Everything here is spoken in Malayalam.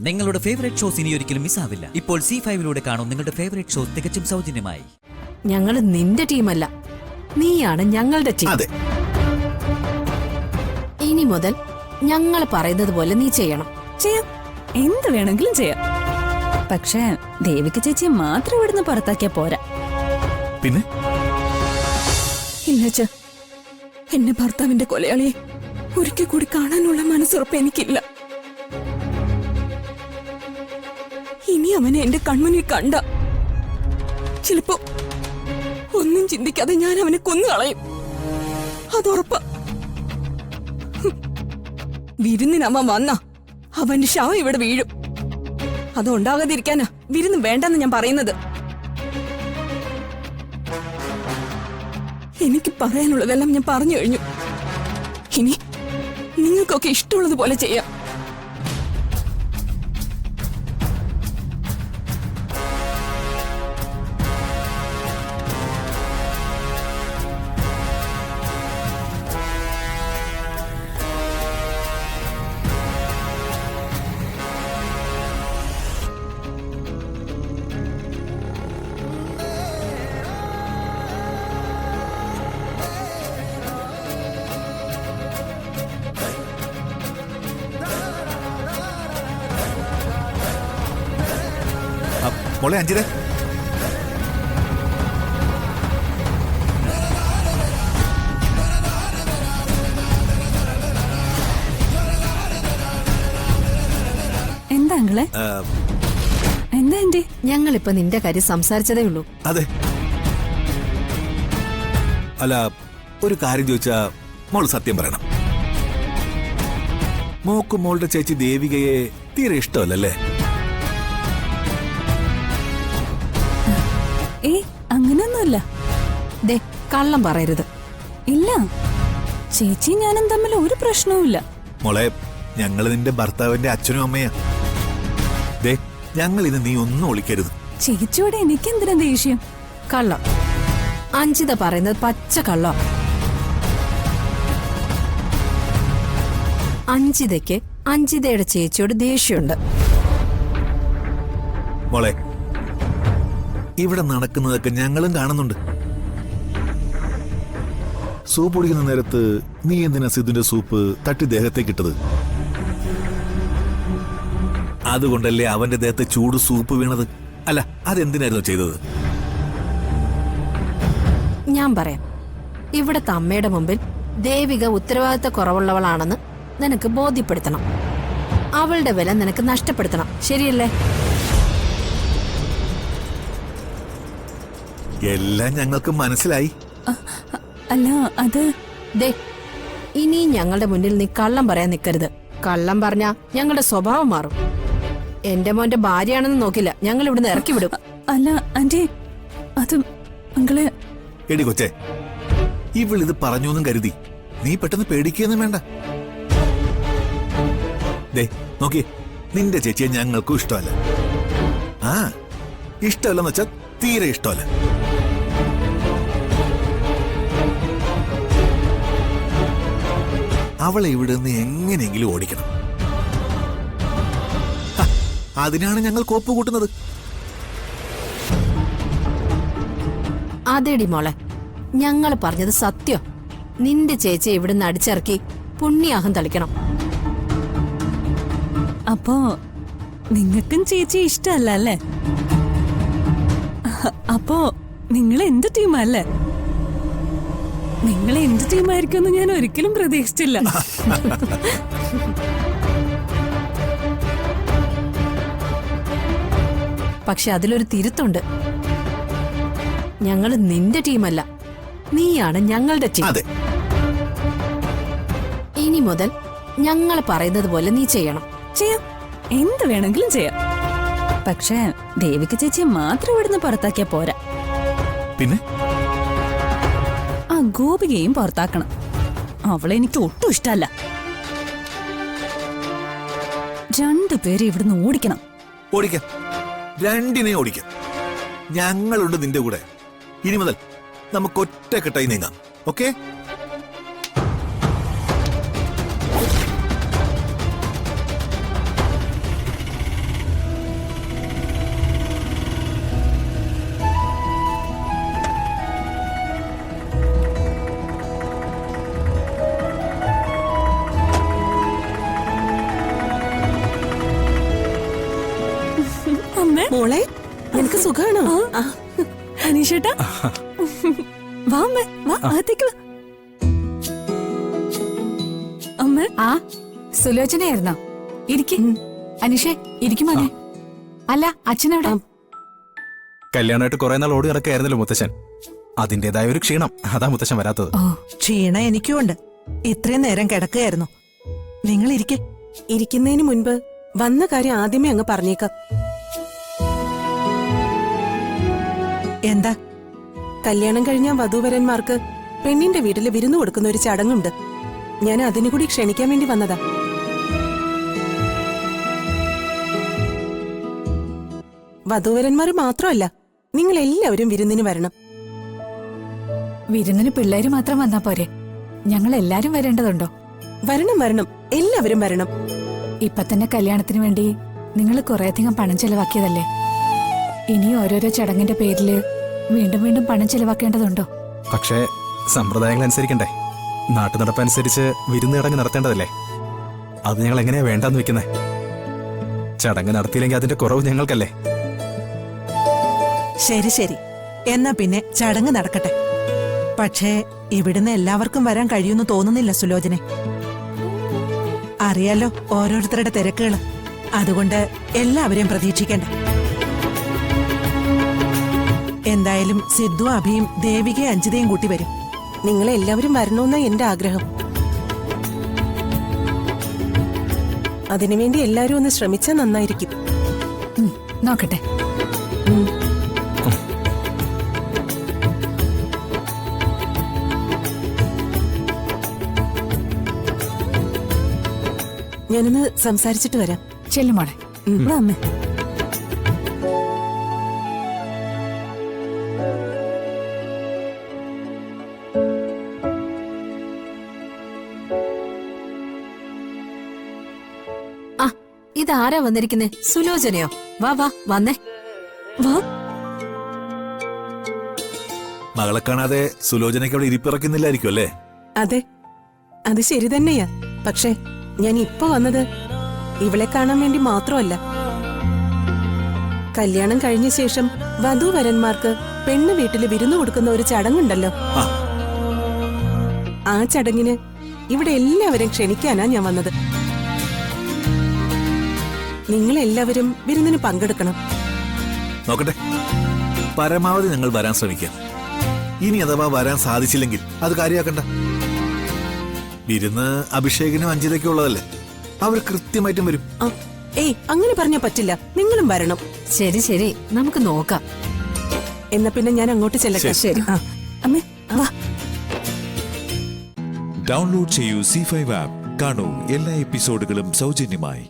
നിങ്ങളുടെ ഫേവറേറ്റ് ഷോസ് ഇനി ഒരിക്കലും മിസ്സാവില്ല. ഇപ്പോൾ C5 കാണും നിങ്ങളുടെ ഫേവറേറ്റ് ഷോസ് തികച്ചും സൗജന്യമായി. ഞങ്ങൾ നിന്റെ ടീമല്ല, നീയാണ് ഞങ്ങളുടെ ടീം. അതെ, ഇനി മുതൽ ഞങ്ങൾ പറയുന്നത് പോലെ നീ ചെയ്യണം. ചെയ്യാം, എന്ത് വേണമെങ്കിലും ചെയ്യാം. പക്ഷേ ദേവിക ചേച്ചിയെ മാത്രം ഇവിടുന്ന് പുറത്താക്കിയാ പോരാ. പിന്നെ ഇല്ലച്ച, എന്റെ ഭർത്താവിന്റെ കൊലയാളിയെ ഒരിക്കൽ കൂടി കാണാനുള്ള മനസ്സുറപ്പ് എനിക്കില്ല. ഇനി അവനെ എന്റെ കൺമുന്നിൽ കണ്ട ചിലപ്പോ ഒന്നും ചിന്തിക്കാതെ ഞാൻ അവനെ കൊന്നുകളയും. അതുറപ്പാ. വിരുന്നിനമ്മ വന്ന അവന്റെ ശവം ഇവിടെ വീഴും. അതുണ്ടാകാതിരിക്കാനാ വിരുന്ന് വേണ്ടെന്ന് ഞാൻ പറയുന്നത്. എനിക്ക് പറയാനുള്ളതെല്ലാം ഞാൻ പറഞ്ഞു കഴിഞ്ഞു. ഇനി നിങ്ങൾക്കൊക്കെ ഇഷ്ടമുള്ളതുപോലെ ചെയ്യാം. മോളെ അഞ്ജിത, എന്താ അങ്ങളെ? എന്താ എന്റെ? ഞങ്ങളിപ്പോ നിന്റെ കാര്യം സംസാരിച്ചതേ ഉള്ളൂ. അതെ. അല്ല, ഒരു കാര്യം ചോദിച്ചാ മോള് സത്യം പറയണം. മോക്ക് മോളുടെ ചേച്ചി ദേവികയെ തീരെ ഇഷ്ടമല്ലല്ലേ? അങ്ങനൊന്നുമില്ല. ദേ, കള്ളം പറയരുത്. ഇല്ല, ചേച്ചി ഞാനും തമ്മിൽ ഒരു പ്രശ്നവുമില്ല. മോളെ, ഞങ്ങള് നിന്റെ ഭർത്താവിന്റെ അച്ഛനും അമ്മയാ. ദേ, ഞങ്ങൾ ഇത് നീ ഒന്നും ഒളിക്കരുത്. ചേച്ചിയോടെ എനിക്കെന്തിനാ ദേഷ്യം? കള്ളം. അഞ്ജിത പറയുന്നത് പച്ച കള്ളം. അഞ്ജിതയ്ക്ക് അഞ്ജിതയുടെ ചേച്ചിയോട് ദേഷ്യമുണ്ട്. മോളെ, ഇവിടെ നടക്കുന്നതൊക്കെ ഞങ്ങളും കാണുന്നുണ്ട്. സൂപ്പ് കുടിക്കുന്ന നേരത്ത് നീ എന്തിനാ സിദ്ധുന്റെ സൂപ്പ് തട്ടി ദേഹത്തേക്ക് ഇട്ടത്? അതുകൊണ്ടല്ലേ അവന്റെ ദേഹത്തെ ചൂട് സൂപ്പ് വീണത്? അല്ല, അതെന്തിനായിരുന്നു ചെയ്തത്? ഞാൻ പറയാം. ഇവിടത്തെ അമ്മയുടെ മുമ്പിൽ ദേവിക ഉത്തരവാദിത്ത കുറവുള്ളവളാണെന്ന് നിനക്ക് ബോധ്യപ്പെടുത്തണം. അവളുടെ വില നിനക്ക് നഷ്ടപ്പെടുത്തണം. ശരിയല്ലേ? എല്ലാം ഞങ്ങൾക്ക് മനസ്സിലായി. അല്ല, അത് ദേ, ഇനി ഞങ്ങളുടെ മുന്നിൽ നീ കള്ളം പറയാൻ നിൽക്കരുത്. കള്ളം പറഞ്ഞാ ഞങ്ങളുടെ സ്വഭാവം മാറും. എന്റെ മോന്റെ ഭാര്യയാണെന്ന് നോക്കില്ല, ഞങ്ങൾ ഇവിടുന്ന് ഇറക്കി വിടും. അല്ല ആന്റി, അത് അങ്ങളെ. എടി കൊച്ചേ, ഇവളിത് പറഞ്ഞൊന്നും കരുതി നീ പെട്ടെന്ന് പേടിക്കുകയൊന്നും വേണ്ട. ദേ നോക്കി, നിന്റെ ചേച്ചിയെ ഞങ്ങൾക്കും ഇഷ്ടമല്ല. ആ, ഇഷ്ടമല്ലെന്ന് വെച്ചാൽ തീരെ ഇഷ്ടമല്ല. അവളെ ഇവിടെ നിന്ന് എങ്ങനെയെങ്കിലും ഓടിക്കണം. അതിനാണ് ഞങ്ങൾ കോപ്പ് കൂട്ടുന്നത്. അതേടി മോളെ, ഞങ്ങൾ പറഞ്ഞത് സത്യം. നിന്റെ ചേച്ചിയെ ഇവിടുന്ന് അടിച്ചിറക്കി പുണ്യാഹം തളിക്കണം. അപ്പോ നിങ്ങൾക്കും ചേച്ചി ഇഷ്ടമല്ല അല്ലേ? അപ്പോ നിങ്ങൾ എന്ത് ടീമല്ലേ? നിങ്ങൾ എന്ത് ടീമായിരിക്കുമെന്ന് ഞാൻ ഒരിക്കലും പ്രതീക്ഷിച്ചില്ല. പക്ഷെ അതിലൊരു തിരുത്തുണ്ട്. ഞങ്ങൾ നിന്റെ ടീമല്ല, നീയാണ് ഞങ്ങളുടെ ടീം. അതെ. ഇനി മുതൽ ഞങ്ങൾ പറയുന്നത് പോലെ നീ ചെയ്യണം. ചെയ്യാം, എന്ത് വേണമെങ്കിലും ചെയ്യാം. പക്ഷേ ദേവിക ചേച്ചിയെ മാത്രം ഇവിടുന്ന് പുറത്താക്കിയാ പോരാ. പിന്നെ ആ ഗോപികയും പുറത്താക്കണം. അവളെ എനിക്ക് ഒട്ടും ഇഷ്ടമല്ല. രണ്ടുപേരെ ഇവിടുന്ന് ഓടിക്കണം. ഓടിക്കാം, രണ്ടിനെ ഓടിക്കാം. ഞങ്ങളുണ്ട് നിന്റെ കൂടെ. ഇനി മുതൽ നമുക്ക് ഒറ്റക്കെട്ടായി നീങ്ങാം. ഓക്കെ? അമ്മേ മോളെ നിനക്ക് സുഖാണോ? അനീഷേട്ടാ വാ അമ്മേ വാ അകത്തേക്ക് വാ. അമ്മേ ആ സുലോചനയായിരുന്നോ? ഇരിക്കും അനീഷേ, ഇരിക്കും മോനെ. അല്ല അച്ഛനവിടെ? കല്യാണമായിട്ട് കുറെ നാൾ ഓടി നടക്കായിരുന്നല്ലോ മുത്തശ്ശൻ. അതിന്റേതായ ഒരു ക്ഷീണം, അതാ മുത്തശ്ശൻ വരാത്തത്. ക്ഷീണം എനിക്കുമുണ്ട്. ഇത്രയും നേരം കിടക്കുകയായിരുന്നു. നിങ്ങൾ ഇരിക്കുന്നതിന് മുൻപ് വന്ന കാര്യം ആദ്യമേ അങ്ങ് പറഞ്ഞേക്കാം. എന്താ? കല്യാണം കഴിഞ്ഞ വധൂവരന്മാർക്ക് പെണ്ണിന്റെ വീട്ടില് വിരുന്നു കൊടുക്കുന്ന ഒരു ചടങ്ങുണ്ട്. ഞാൻ അതിനു കൂടി ക്ഷണിക്കാൻ വേണ്ടി വന്നതാ. വധൂവരന്മാര് മാത്രമല്ല, നിങ്ങൾ എല്ലാവരും വിരുന്നിന് വരണം. വിരുന്നിന് പിള്ളേര് മാത്രം വന്നാ പോരെ? ഞങ്ങൾ എല്ലാരും വരേണ്ടതുണ്ടോ? വരണം വരണം, എല്ലാവരും വരണം. ഇപ്പൊ തന്നെ കല്യാണത്തിന് വേണ്ടി നിങ്ങൾ കുറേയധികം പണം ചെലവാക്കിയതല്ലേ? ഇനി ഓരോരോ ചടങ്ങിന്റെ പേരില് വീണ്ടും വീണ്ടും പണം ചെലവാക്കേണ്ടതുണ്ടോ? പക്ഷേ സമ്പ്രദായങ്ങൾ അനുസരിക്കണ്ടേ? നാട്ടുനടപ്പനുസരിച്ച് വിരുന്ന് ചടങ്ങ് നടത്തേണ്ടതല്ലേ? അത് ഞങ്ങൾ എങ്ങനെയാ വേണ്ടാന്ന് വെക്കുന്നേ? ചടങ്ങ് നടത്തിയില്ലെങ്കിൽ അതിന്റെ കുറവ് ഞങ്ങൾക്കല്ലേ? ശരി ശരി, എന്നാ പിന്നെ ചടങ്ങ് നടക്കട്ടെ. പക്ഷേ ഇവിടുന്ന് എല്ലാവർക്കും വരാൻ കഴിയുമെന്ന് തോന്നുന്നില്ല സുലോചനെ. അറിയാലോ ഓരോരുത്തരുടെ തിരക്കുകള്. അതുകൊണ്ട് എല്ലാവരെയും പ്രതീക്ഷിക്കണ്ട. എന്തായാലും സിദ്ധു, അഭിയും, ദേവികയും അഞ്ജിതയും കൂട്ടി വരും. നിങ്ങളെ എല്ലാവരും വരണമെന്നാ എന്റെ ആഗ്രഹം. അതിനുവേണ്ടി എല്ലാവരും ഒന്ന് ശ്രമിച്ചാൽ നന്നായിരിക്കും. നോക്കട്ടെ. ഞാനൊന്ന് സംസാരിച്ചിട്ട് വരാം. ചെല്ലുമോളെ. വാ അമ്മേ. ആ ഇതാരാ വന്നിരിക്കുന്നേ? സുലോചനയോ? വാ വാ വന്നേ. വാ. മകളെ കാണാതെ സുലോചനയ്ക്ക് അവിടെ ഇരിപ്പിറക്കുന്നില്ലായിരിക്കും അല്ലേ? അതെ, അത് ശരി തന്നെയാ. പക്ഷേ ഞാൻ ഇപ്പൊ വന്നത് ഇവളെ കാണാൻ വേണ്ടി മാത്രമല്ല. കല്യാണം കഴിഞ്ഞ ശേഷം വധൂവരന്മാർക്ക് പെണ്ണ് വീട്ടില് വിരുന്നു കൊടുക്കുന്ന ഒരു ചടങ്ങുണ്ടല്ലോ. ആ ചടങ്ങിന് ഇവിടെ എല്ലാവരും ക്ഷണിക്കാനാ ഞാൻ വന്നത്. നിങ്ങളെല്ലാവരും വിരുന്നിന് പങ്കെടുക്കണം. നോക്കട്ടെ, പരമാവധി ഞങ്ങൾ വരാൻ ശ്രമിക്കാം. ഇനി അഥവാ വരാൻ സാധിച്ചില്ലെങ്കിൽ അത് കാര്യമാക്കണ്ട. വിരുന്ന് അഭിഷേകിനും അഞ്ജിതയ്ക്കും ഉള്ളതല്ലേ, അവർ കൃത്യമായിട്ടും വരും. ഏയ് അങ്ങനെ പറഞ്ഞാ പറ്റില്ല, നിങ്ങളും വരണം. ശരി ശരി, നമുക്ക് നോക്കാം. എന്നാ പിന്നെ ഞാൻ അങ്ങോട്ട് ചെല്ലട്ടെ. ശരി. അമ്മേ വാ. ഡൗൺലോഡ് ചെയ്യൂ C5 ആപ്പ്. കാണൂ എല്ലാ എപ്പിസോഡുകളും സൗജന്യമായി.